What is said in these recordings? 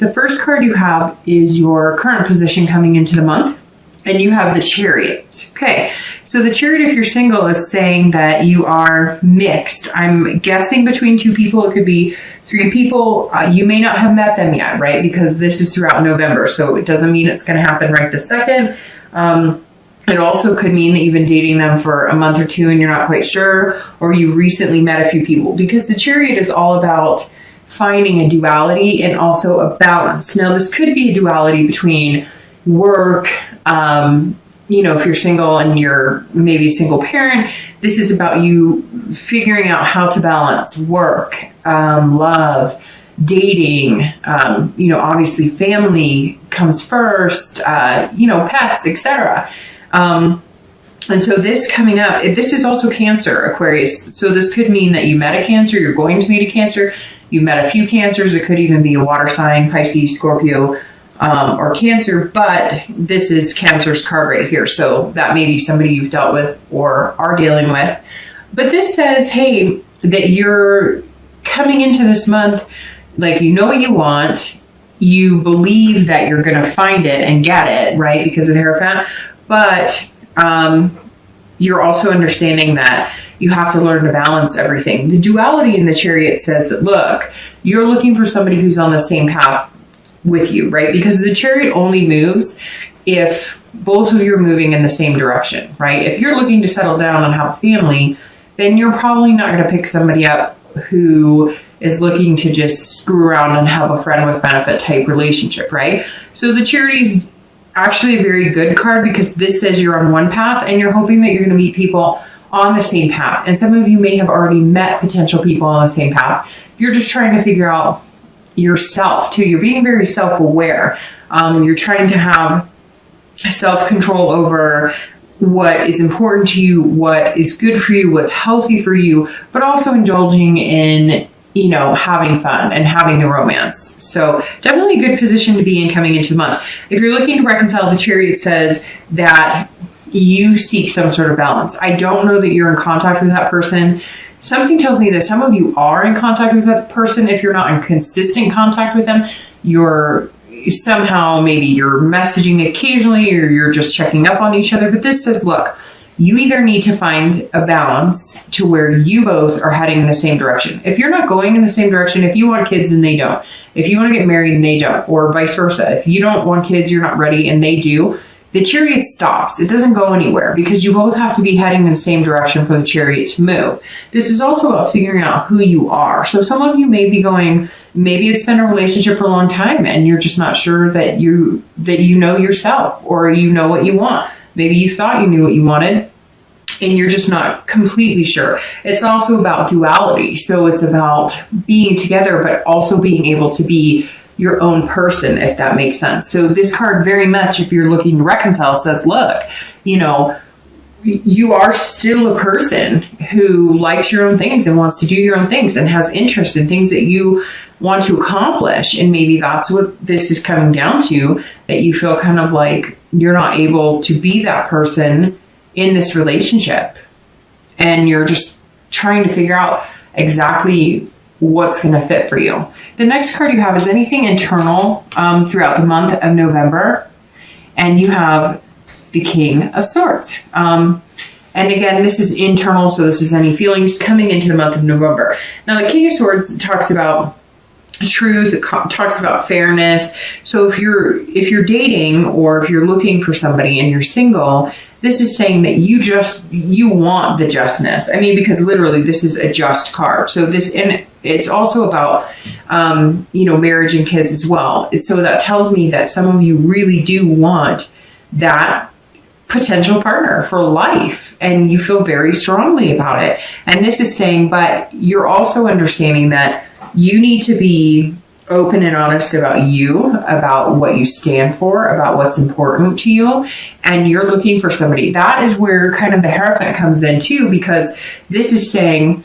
The first card you have is your current position coming into the month, and you have the Chariot. Okay, so the Chariot, if you're single, is saying that you are mixed. I'm guessing between two people. It could be three people. You may not have met them yet, right? Because this is throughout November, so it doesn't mean it's going to happen right this second. It also could mean that you've been dating them for a month or two and you're not quite sure, or you've recently met a few people, because the Chariot is all about finding a duality and also a balance. Now, this could be a duality between work, if you're single and you're maybe a single parent, this is about you figuring out how to balance work, love, dating, obviously family comes first, pets, etc. And so this coming up, this is also Cancer, Aquarius. So this could mean that you met a Cancer, you're going to meet a Cancer, you met a few Cancers. It could even be a water sign, Pisces, Scorpio, or Cancer, but this is Cancer's card right here. So that may be somebody you've dealt with or are dealing with. But this says, hey, that you're coming into this month, like, you know what you want, you believe that you're going to find it and get it, right? Because of the Hierophant. But you're also understanding that you have to learn to balance everything. The duality in the Chariot says that, look, you're looking for somebody who's on the same path with you, right? Because the Chariot only moves if both of you are moving in the same direction, right? If you're looking to settle down and have a family, then you're probably not going to pick somebody up who is looking to just screw around and have a friend with benefit type relationship, right? So the Chariot is actually a very good card, because this says you're on one path and you're hoping that you're going to meet people on the same path. And some of you may have already met potential people on the same path. You're just trying to figure out yourself too. You're being very self-aware. You're trying to have self-control over what is important to you, what is good for you, what's healthy for you, but also indulging in, having fun and having the romance. So definitely a good position to be in coming into the month. If you're looking to reconcile, the Chariot says that you seek some sort of balance. I don't know that you're in contact with that person. Something tells me that some of you are in contact with that person. If you're not in consistent contact with them, you're somehow, maybe you're messaging occasionally, or you're just checking up on each other. But this says, look, you either need to find a balance to where you both are heading in the same direction. If you're not going in the same direction, if you want kids and they don't, if you want to get married and they don't, or vice versa, if you don't want kids, you're not ready and they do, the Chariot stops. It doesn't go anywhere, because you both have to be heading in the same direction for the Chariot to move. This is also about figuring out who you are. So some of you may be going, maybe it's been a relationship for a long time and you're just not sure that you know yourself, or you know what you want. Maybe you thought you knew what you wanted and you're just not completely sure. It's also about duality. So it's about being together, but also being able to be your own person, if that makes sense. So this card very much, if you're looking to reconcile, says, look, you are still a person who likes your own things and wants to do your own things and has interest in things that you want to accomplish. And maybe that's what this is coming down to, that you feel kind of like you're not able to be that person in this relationship. And you're just trying to figure out exactly what's going to fit for you. The next card you have is anything internal throughout the month of November. And you have the King of Swords. And again, this is internal, so this is any feelings coming into the month of November. Now, the King of Swords talks about truth, it talks about fairness. So if you're dating, or if you're looking for somebody and you're single, this is saying that you want the justness. I mean, because literally this is a just card. So and it's also about, marriage and kids as well. So that tells me that some of you really do want that potential partner for life, and you feel very strongly about it. And this is saying, but you're also understanding that you need to be open and honest about you, about what you stand for, about what's important to you, and you're looking for somebody. That is where kind of the Hierophant comes in too, because this is saying,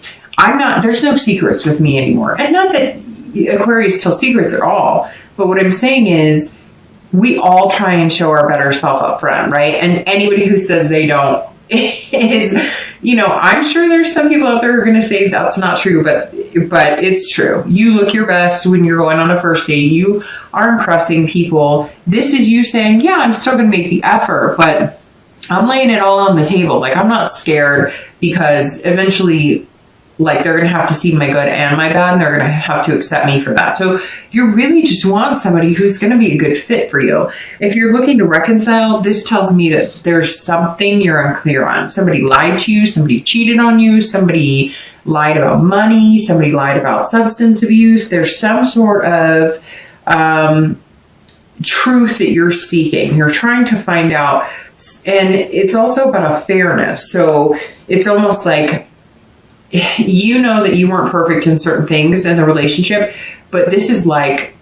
there's no secrets with me anymore. And not that Aquarius tells secrets at all, but what I'm saying is we all try and show our better self up front, right? And anybody who says they don't is, I'm sure there's some people out there who are going to say that's not true, but it's true. You look your best when you're going on a first date. You are impressing people. This is you saying, yeah, I'm still going to make the effort, but I'm laying it all on the table. Like, I'm not scared, because eventually, like, they're going to have to see my good and my bad, and they're going to have to accept me for that. So you really just want somebody who's going to be a good fit for you. If you're looking to reconcile, this tells me that there's something you're unclear on. Somebody lied to you, somebody cheated on you, somebody lied about money, somebody lied about substance abuse. There's some sort of truth that you're seeking. You're trying to find out. And it's also about a fairness. So it's almost like, you know that you weren't perfect in certain things in the relationship, but this is like,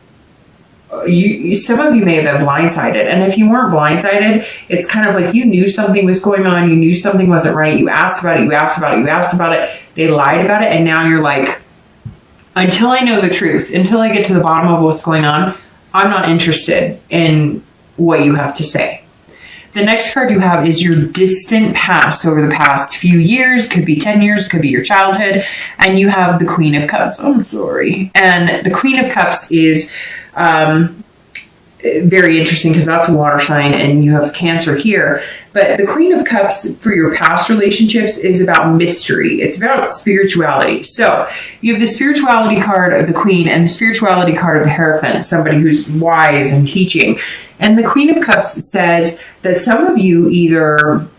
some of you may have been blindsided. And if you weren't blindsided, it's kind of like you knew something was going on, you knew something wasn't right, you asked about it, they lied about it, and now you're like, until I know the truth, until I get to the bottom of what's going on, I'm not interested in what you have to say. The next card you have is your distant past, over the past few years, could be 10 years, could be your childhood, and you have the Queen of Cups. I'm sorry. And the Queen of Cups is very interesting, because that's a water sign and you have Cancer here. But the Queen of Cups for your past relationships is about mystery. It's about spirituality. So you have the spirituality card of the Queen and the spirituality card of the Hierophant, somebody who's wise and teaching. And the Queen of Cups says that some of you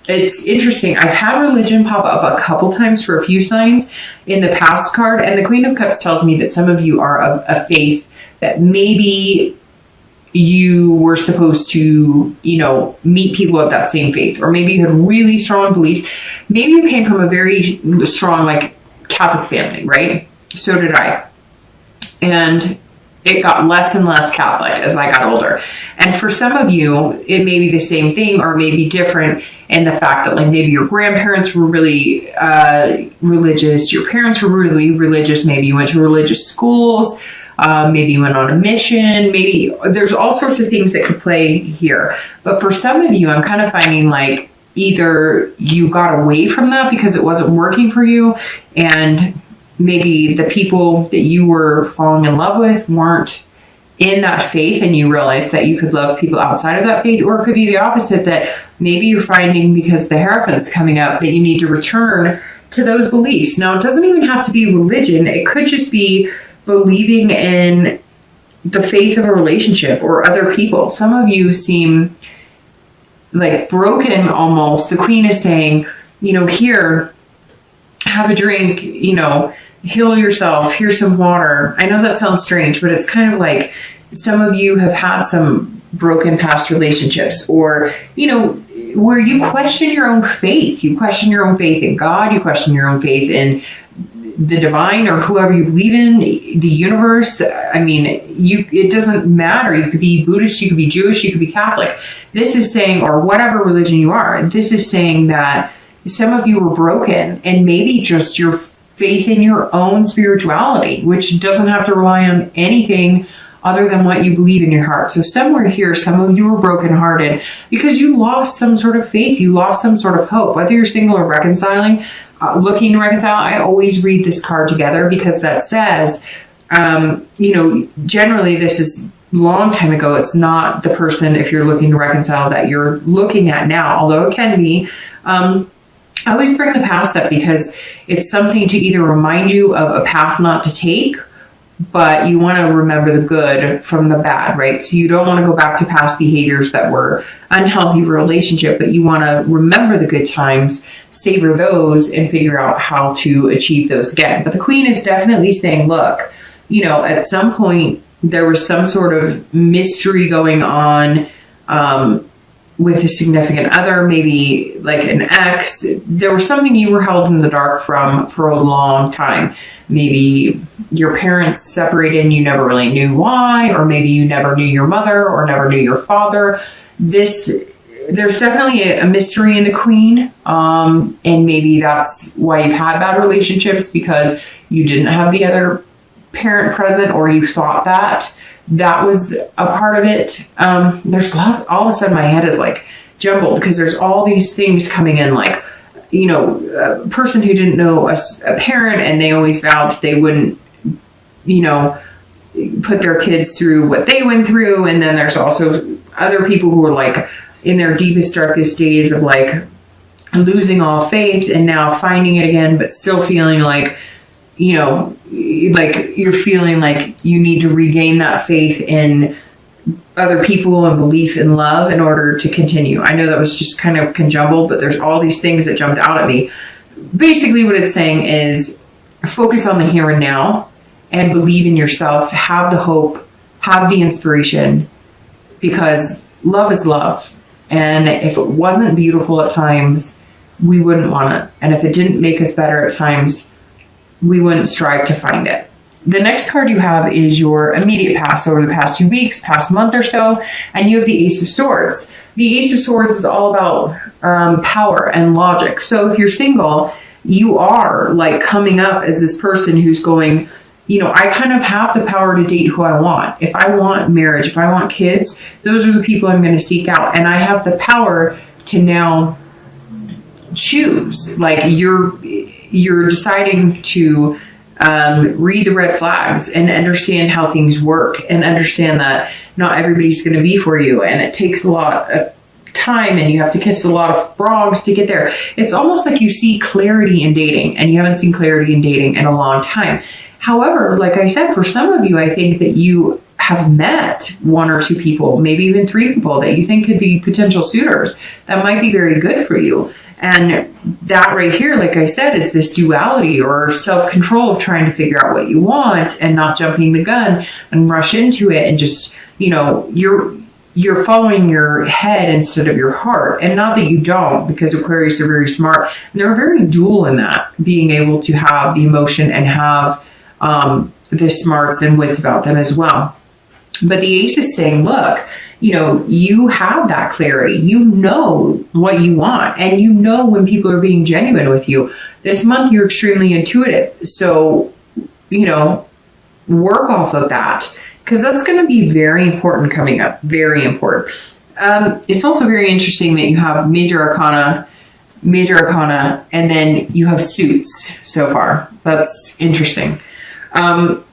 it's interesting, I've had religion pop up a couple times for a few signs in the past card, and the Queen of Cups tells me that some of you are of a faith that maybe you were supposed to, meet people of that same faith, or maybe you had really strong beliefs. Maybe you came from a very strong, like, Catholic family, right? So did I. And it got less and less Catholic as I got older. And for some of you, it may be the same thing, or maybe different in the fact that, like, maybe your grandparents were really religious, your parents were really religious, maybe you went to religious schools, maybe you went on a mission, maybe there's all sorts of things that could play here. But for some of you, I'm kind of finding like either you got away from that because it wasn't working for you, and maybe the people that you were falling in love with weren't in that faith, and you realized that you could love people outside of that faith. Or it could be the opposite, that maybe you're finding, because the Hierophant's coming up, that you need to return to those beliefs. Now, it doesn't even have to be religion. It could just be believing in the faith of a relationship or other people. Some of you seem like broken almost. The Queen is saying, here, have a drink, heal yourself, here's some water. I know that sounds strange, but it's kind of like some of you have had some broken past relationships, or, where you question your own faith. You question your own faith in God. You question your own faith in the divine, or whoever you believe in, the universe. I mean, it doesn't matter. You could be Buddhist, you could be Jewish, you could be Catholic. This is saying, or whatever religion you are, this is saying that some of you were broken, and maybe just your faith in your own spirituality, which doesn't have to rely on anything other than what you believe in your heart. So somewhere here, some of you were brokenhearted because you lost some sort of faith, you lost some sort of hope. Whether you're single or reconciling, looking to reconcile, I always read this card together, because that says, generally this is long time ago. It's not the person, if you're looking to reconcile, that you're looking at now, although it can be. I always bring the past up because it's something to either remind you of a path not to take, but you want to remember the good from the bad, right? So you don't want to go back to past behaviors that were unhealthy for a relationship, but you want to remember the good times, savor those, and figure out how to achieve those again. But the Queen is definitely saying, look, at some point there was some sort of mystery going on, with a significant other, maybe like an ex. There was something you were held in the dark from for a long time. Maybe your parents separated and you never really knew why, or maybe you never knew your mother or never knew your father. There's definitely a mystery in the Queen, and maybe that's why you've had bad relationships, because you didn't have the other parent present, or you thought that was a part of it. There's lots, all of a sudden my head is like jumbled, because there's all these things coming in, like a person who didn't know a parent, and they always vowed that they wouldn't, put their kids through what they went through. And then there's also other people who are like in their deepest, darkest days of like losing all faith and now finding it again, but still feeling like, like you're feeling like you need to regain that faith in other people and belief in love in order to continue. I know that was just kind of conjumbled, but there's all these things that jumped out at me. Basically what it's saying is focus on the here and now and believe in yourself, have the hope, have the inspiration, because love is love. And if it wasn't beautiful at times, we wouldn't want it. And if it didn't make us better at times, we wouldn't strive to find it. The next card you have is your immediate past, over the past 2 weeks, past month or so, and you have the Ace of Swords. The Ace of Swords is all about power and logic. So if you're single, you are like coming up as this person who's going, I kind of have the power to date who I want. If I want marriage, if I want kids, those are the people I'm going to seek out. And I have the power to now choose. Like you're deciding to read the red flags and understand how things work, and understand that not everybody's going to be for you. And it takes a lot of time, and you have to kiss a lot of frogs to get there. It's almost like you see clarity in dating, and you haven't seen clarity in dating in a long time. However, like I said, for some of you, I think that you have met 1 or 2 people, maybe even 3 people that you think could be potential suitors that might be very good for you. And that right here, like I said, is this duality or self-control of trying to figure out what you want and not jumping the gun and rush into it. And just, you're following your head instead of your heart. And not that you don't, because Aquarius are very smart. And they're very dual in that, being able to have the emotion and have the smarts and wits about them as well. But the Ace is saying, look, you have that clarity. You know what you want, and you know when people are being genuine with you. This month, you're extremely intuitive. So, work off of that, because that's going to be very important coming up. Very important. It's also very interesting that you have major arcana, and then you have suits so far. That's interesting.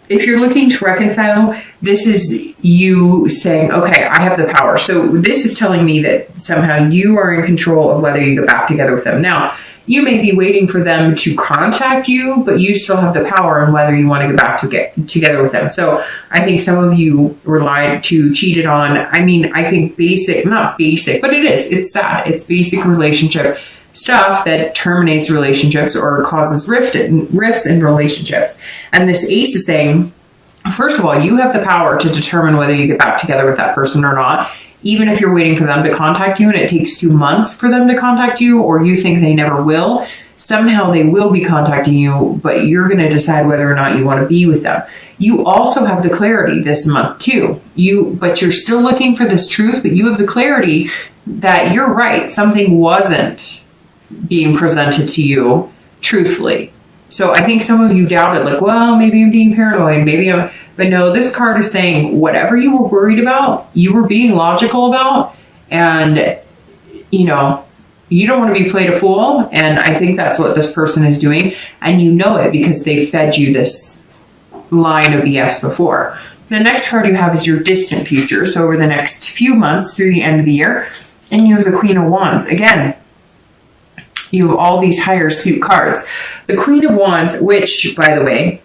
If you're looking to reconcile, this is you saying, okay, I have the power. So this is telling me that somehow you are in control of whether you go back together with them. Now, you may be waiting for them to contact you, but you still have the power on whether you want to go back to get together with them. So I think some of you were lied to, cheated on. I mean, I think not basic, but it is. It's sad. It's basic relationship stuff that terminates relationships or causes rifts in relationships. And this Ace is saying, first of all, you have the power to determine whether you get back together with that person or not. Even if you're waiting for them to contact you and it takes 2 months for them to contact you, or you think they never will, somehow they will be contacting you, but you're going to decide whether or not you want to be with them. You also have the clarity this month too. But you're still looking for this truth, but you have the clarity that you're right. Something wasn't being presented to you truthfully. So I think some of you doubted, like, well, maybe I'm being paranoid, but no, this card is saying whatever you were worried about, you were being logical about, and you don't want to be played a fool. And I think that's what this person is doing, and you know it because they fed you this line of BS before. The next card you have is your distant future, so over the next few months through the end of the year, and you have the Queen of Wands. Again, you have all these higher suit cards. The Queen of Wands, which, by the way,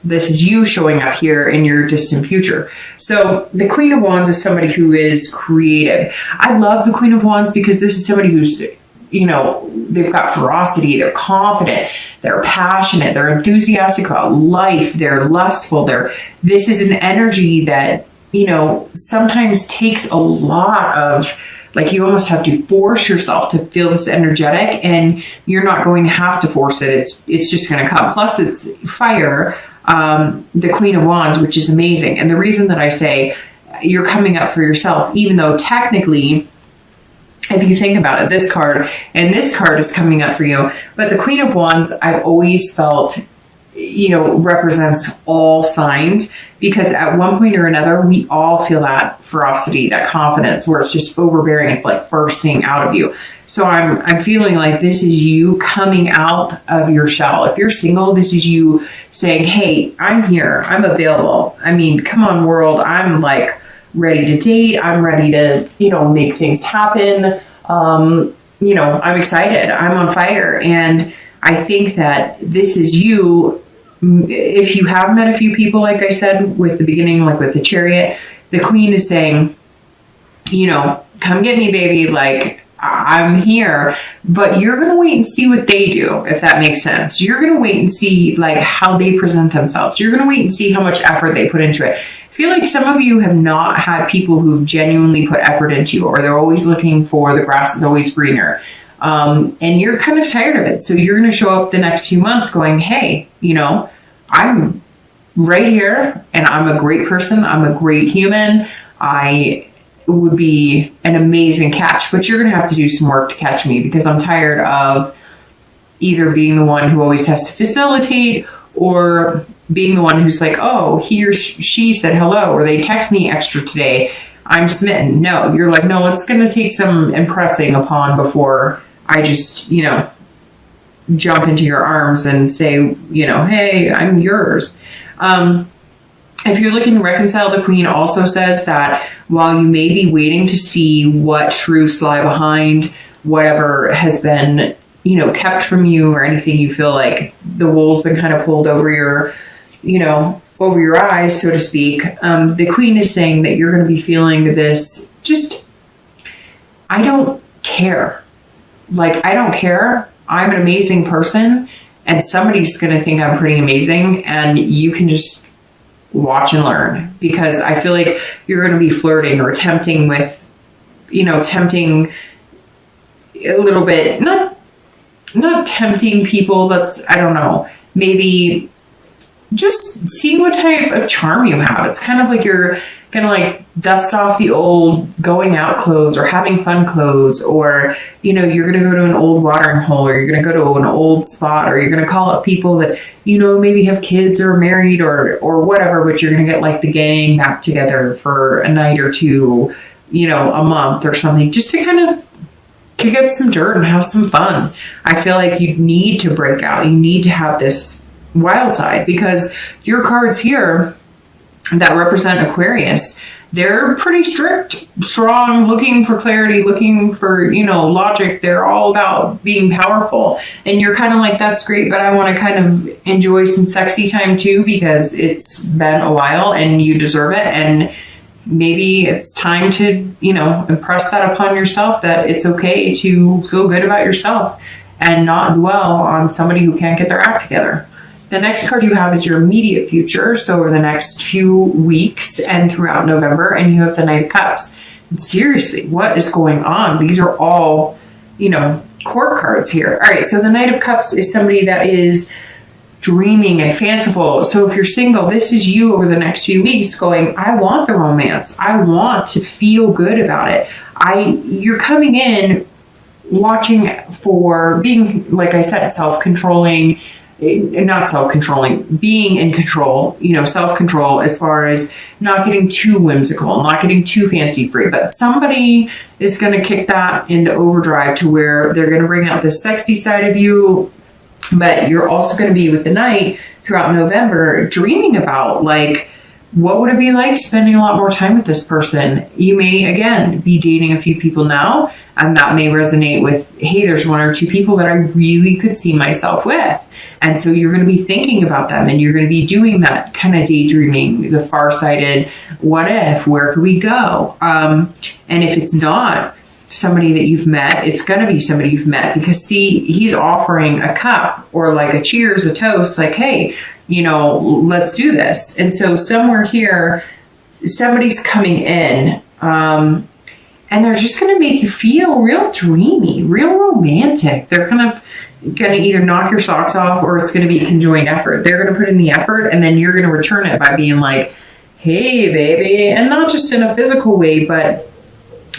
this is you showing up here in your distant future. So the Queen of Wands is somebody who is creative. I love the Queen of Wands because this is somebody who's, they've got ferocity, they're confident, they're passionate, they're enthusiastic about life, they're lustful. This is an energy that, sometimes takes a lot of, like, you almost have to force yourself to feel this energetic, and you're not going to have to force it. It's just going to come. Plus, it's fire, the Queen of Wands, which is amazing. And the reason that I say you're coming up for yourself, even though technically, if you think about it, this card and this card is coming up for you. But the Queen of Wands, I've always felt represents all signs, because at one point or another, we all feel that ferocity, that confidence where it's just overbearing. It's like bursting out of you. So I'm feeling like this is you coming out of your shell. If you're single, this is you saying, hey, I'm here. I'm available. I mean, come on, world. I'm like ready to date. I'm ready to, make things happen. I'm excited. I'm on fire. And I think that this is you. If you have met a few people, like I said, with the beginning, like with the Chariot, the Queen is saying, come get me, baby. Like, I'm here, but you're going to wait and see what they do, if that makes sense. You're going to wait and see like how they present themselves. You're going to wait and see how much effort they put into it. I feel like some of you have not had people who've genuinely put effort into you, or they're always looking for the grass is always greener. And you're kind of tired of it. So you're going to show up the next few months going, hey, I'm right here and I'm a great person. I'm a great human. I would be an amazing catch, but you're going to have to do some work to catch me, because I'm tired of either being the one who always has to facilitate, or being the one who's like, oh, he or she said hello, or they text me extra today. I'm smitten. No, you're like, no, it's going to take some impressing upon before I just, jump into your arms and say, hey, I'm yours. If you're looking to reconcile, the Queen also says that while you may be waiting to see what truths lie behind whatever has been, kept from you, or anything you feel like the wool's been kind of pulled over your, over your eyes, so to speak, the Queen is saying that you're going to be feeling this, just, I don't care. Like, I don't care. I'm an amazing person, and somebody's going to think I'm pretty amazing, and you can just watch and learn, because I feel like you're going to be flirting or tempting with, tempting a little bit, not tempting people. That's, I don't know, maybe just seeing what type of charm you have. It's kind of like you're going to like dust off the old going out clothes or having fun clothes, or, you're going to go to an old watering hole, or you're going to go to an old spot, or you're going to call up people that, maybe have kids or married or whatever, but you're going to get like the gang back together for a night or two, a month or something, just to kind of kick up some dirt and have some fun. I feel like you need to break out. You need to have this wild side, because your cards here that represent Aquarius, they're pretty strict, strong, looking for clarity, looking for, logic. They're all about being powerful. And you're kind of like, that's great, but I want to kind of enjoy some sexy time too, because it's been a while and you deserve it. And maybe it's time to, impress that upon yourself, that it's okay to feel good about yourself and not dwell on somebody who can't get their act together. The next card you have is your immediate future, so over the next few weeks and throughout November, and you have the Knight of Cups. And seriously, what is going on? These are all, court cards here. All right, so the Knight of Cups is somebody that is dreaming and fanciful. So if you're single, this is you over the next few weeks going, I want the romance. I want to feel good about it. You're coming in watching for being, like I said, self-controlling, not self-controlling, being in control, self-control as far as not getting too whimsical, not getting too fancy free, but somebody is going to kick that into overdrive to where they're going to bring out the sexy side of you, but you're also going to be with the Knight throughout November, dreaming about like, what would it be like spending a lot more time with this person? You may, again, be dating a few people now, and that may resonate with, hey, there's one or two people that I really could see myself with. And so you're going to be thinking about them, and you're going to be doing that kind of daydreaming, the far-sighted, what if, where could we go? And if it's not somebody that you've met, it's going to be somebody you've met, because see, he's offering a cup or like a cheers, a toast, like, hey, let's do this. And so somewhere here, somebody's coming in, and they're just going to make you feel real dreamy, real romantic. They're kind of going to either knock your socks off, or it's going to be a conjoined effort. They're going to put in the effort, and then you're going to return it by being like, hey, baby, and not just in a physical way, but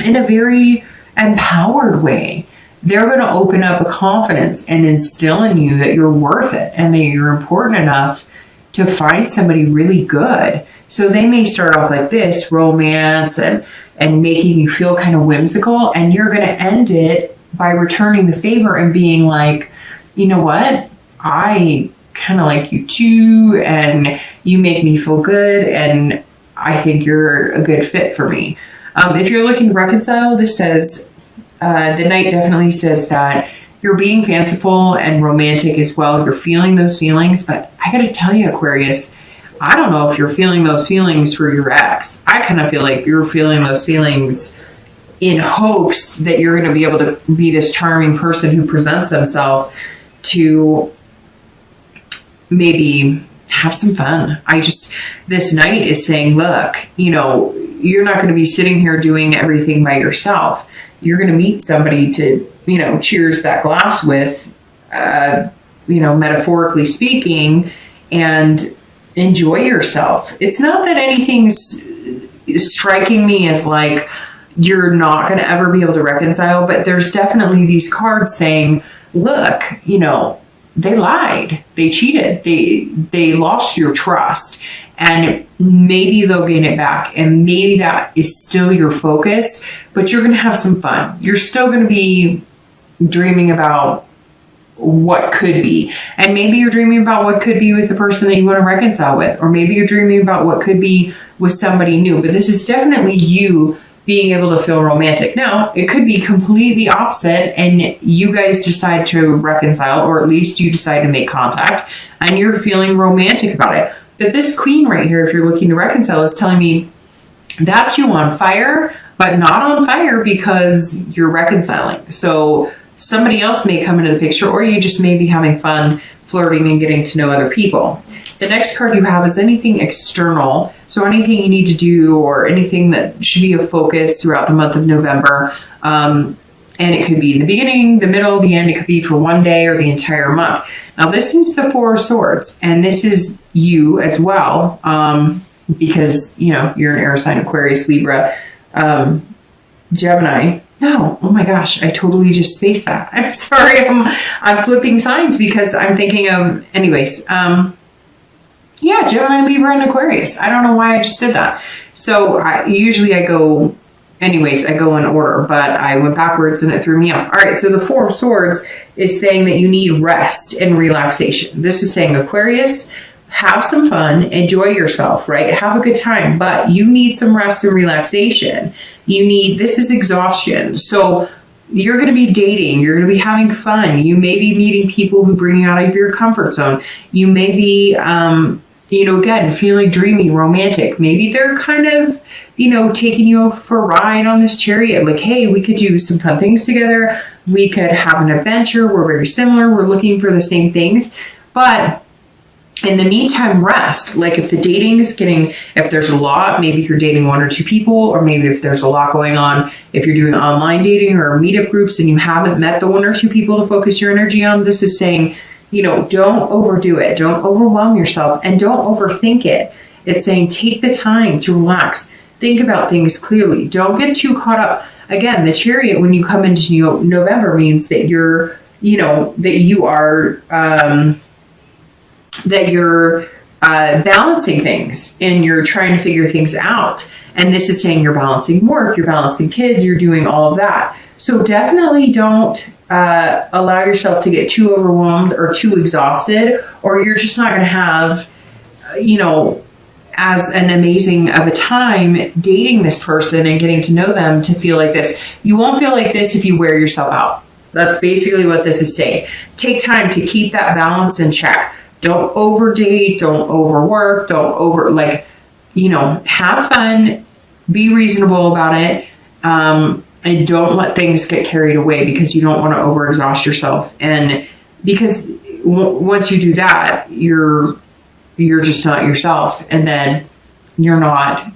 in a very empowered way. they're going to open up a confidence and instill in you that you're worth it and that you're important enough to find somebody really good. So they may start off like this, romance and making you feel kind of whimsical, and you're going to end it by returning the favor and being like, you know what? I kind of like you too, and you make me feel good, and I think you're a good fit for me. If you're looking to reconcile, this says, the Knight definitely says that you're being fanciful and romantic as well. You're feeling those feelings, but I got to tell you, Aquarius, I don't know if you're feeling those feelings for your ex. I kind of feel like you're feeling those feelings in hopes that you're going to be able to be this charming person who presents himself to maybe have some fun. This Knight is saying, look, you know, you're not going to be sitting here doing everything by yourself. You're going to meet somebody to, you know, cheers that glass with, you know, metaphorically speaking, and enjoy yourself. It's not that anything's striking me as like you're not going to ever be able to reconcile, but there's definitely these cards saying, look, you know, they lied, they cheated, they lost your trust, and maybe they'll gain it back, and maybe that is still your focus, but you're going to have some fun. You're still going to be dreaming about what could be, and maybe you're dreaming about what could be with the person that you want to reconcile with, or maybe you're dreaming about what could be with somebody new, but this is definitely you being able to feel romantic. Now, it could be completely opposite, and you guys decide to reconcile, or at least you decide to make contact, and you're feeling romantic about it. But this Queen right here, if you're looking to reconcile, is telling me that's you on fire, but not on fire because you're reconciling. So somebody else may come into the picture, or you just may be having fun flirting and getting to know other people. The next card you have is anything external. So anything you need to do, or anything that should be a focus throughout the month of November. And it could be the beginning, the middle, the end. It could be for one day or the entire month. Now this is the Four of Swords, and this is you as well. Because, you know, you're an air sign, Aquarius, Libra, Gemini. No, oh my gosh, I totally just spaced that. I'm sorry, I'm flipping signs because I'm thinking of, anyways, yeah, Gemini, Libra, and Aquarius. I don't know why I just did that. So usually I go in order, but I went backwards and it threw me off. All right, so the Four of Swords is saying that you need rest and relaxation. This is saying, Aquarius, have some fun, enjoy yourself, right? Have a good time, but you need some rest and relaxation. This is exhaustion. So you're going to be dating, you're going to be having fun. You may be meeting people who bring you out of your comfort zone. You may be, you know, again, feeling dreamy, romantic. Maybe they're kind of, you know, taking you for a ride on this chariot. Like, hey, we could do some fun things together. We could have an adventure. We're very similar. We're looking for the same things. But in the meantime, rest. Like if the dating is if there's a lot, maybe if you're dating one or two people, or maybe if there's a lot going on, if you're doing online dating or meetup groups and you haven't met the one or two people to focus your energy on, this is saying, you know, don't overdo it. Don't overwhelm yourself, and don't overthink it. It's saying take the time to relax. Think about things clearly. Don't get too caught up. Again, the Chariot, when you come into November, means that you're, you know, that you are, that you're balancing things and you're trying to figure things out. And this is saying you're balancing work, you're balancing kids, you're doing all of that. So definitely don't allow yourself to get too overwhelmed or too exhausted, or you're just not going to have, you know, as an amazing of a time dating this person and getting to know them to feel like this. You won't feel like this if you wear yourself out. That's basically what this is saying. Take time to keep that balance in check. Don't overdate, don't overwork, have fun, be reasonable about it, and don't let things get carried away because you don't want to overexhaust yourself. And because once you do that, you're just not yourself, and then you're not